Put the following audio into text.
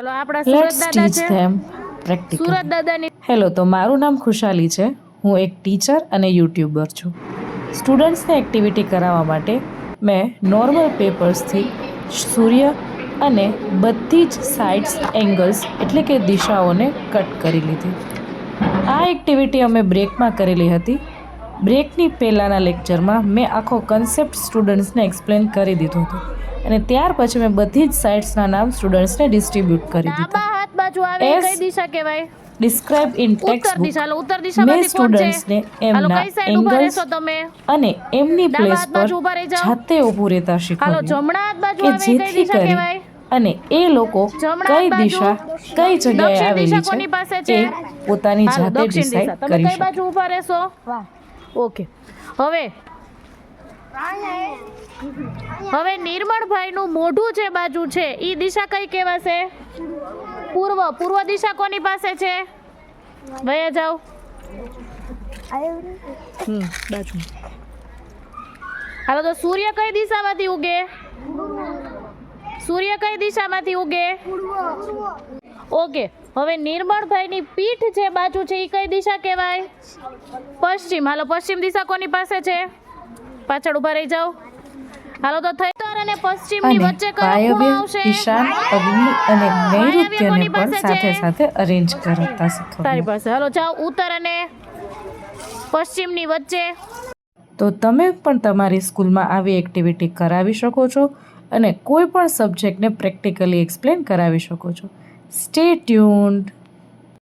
ચલો આપણા Let's સુરત દાદા teach છે them practically. સુરત દાદાની હેલો, તો મારું નામ ખુશાલી છે. હું એક ટીચર અને યુટ્યુબર છું. સ્ટુડન્ટ્સને એક્ટિવિટી કરાવવા માટે મેં નોર્મલ પેપર્સથી સૂર્ય અને બધી જ સાઇડ્સ એંગલ્સ એટલે કે દિશાઓને કટ કરી લીધી. આ એક્ટિવિટી અમે બ્રેકમાં કરેલી હતી. બ્રેકની પહેલાંના લેક્ચરમાં મેં આખો કન્સેપ્ટ સ્ટુડન્ટ્સને એક્સપ્લેન કરી દીધો હતો અને ત્યાર પછી મેં બધી જ સાઇટ્સના નામ સ્ટુડન્ટ્સને ડિસ્ટ્રીબ્યુટ કરી દીધા. ડાબા હાથ બાજુ આવે એ As કઈ દિશા કહેવાય? ડિસ્ક્રાઇબ ઇન ઉત્તર ટેક્સ્ટ દિશા. હાલો ઉત્તર મેં દિશામાંથી કોણ છે? સ્ટુડન્ટ્સને હાલો એમના કઈ સાઈડ ઊભા એંગલ્સ રહેશો તમે? અને એમની ડાબા પ્લેસ હાથ પર બાજુ ઊભા રહી જાઓ. જાતે ઊભું રહેતા હાલો શીખવ્યું જમણા હાથ બાજુ કે આવે એ કઈ જેથી દિશા કરી કહેવાય? અને એ લોકો જમણા કઈ હાથ બાજુ. દિશા કઈ જગ્યાએ દક્ષિણ આવેલી દિશા કોની પાસે છે છે? એ પોતાની હાલો જાતે દક્ષિણ દિશા. ડિસાઈડ તમે કરી કઈ શકે. બાજુ ઊભા રહેશો? ઓકે. હવે નિર્મળભાઈ નું મોઢું જે બાજુ છે ઈ દિશા કઈ કહેવાશે? પૂર્વ. પૂર્વ દિશા કોની પાસે છે? વયા જાઓ. બાજુ. હાલો તો સૂર્ય કઈ દિશામાંથી ઉગે? સૂર્ય કઈ દિશામાંથી ઉગે? ઓકે. હવે નિર્મળભાઈની પીઠ જે બાજુ છે એ કઈ દિશા કહેવાય? પશ્ચિમ. હાલો પશ્ચિમ દિશા કોની પાસે છે? પાછળ ઊભા રહી જાઓ. હાલો તો થઈ ઉત્તર અને પશ્ચિમની અને વચ્ચે કયો ખૂણો વાયવ્ય, આવશે? ઈશાન, અગ્નિ અને નૈઋત્યને કોની પણ પાસે સાથે છે? સાથે અરેન્જ કરતા તારી શીખવ્યું. પાસે. હાલો જાઓ ઉત્તર અને પશ્ચિમની વચ્ચે. તો તમે પણ તમારી સ્કૂલમાં આવી એક્ટિવિટી કરાવી શકો છો અને કોઈ પણ સબ્જેક્ટને પ્રેક્ટિકલી એક્સપ્લેન કરાવી શકો છો. Stay tuned.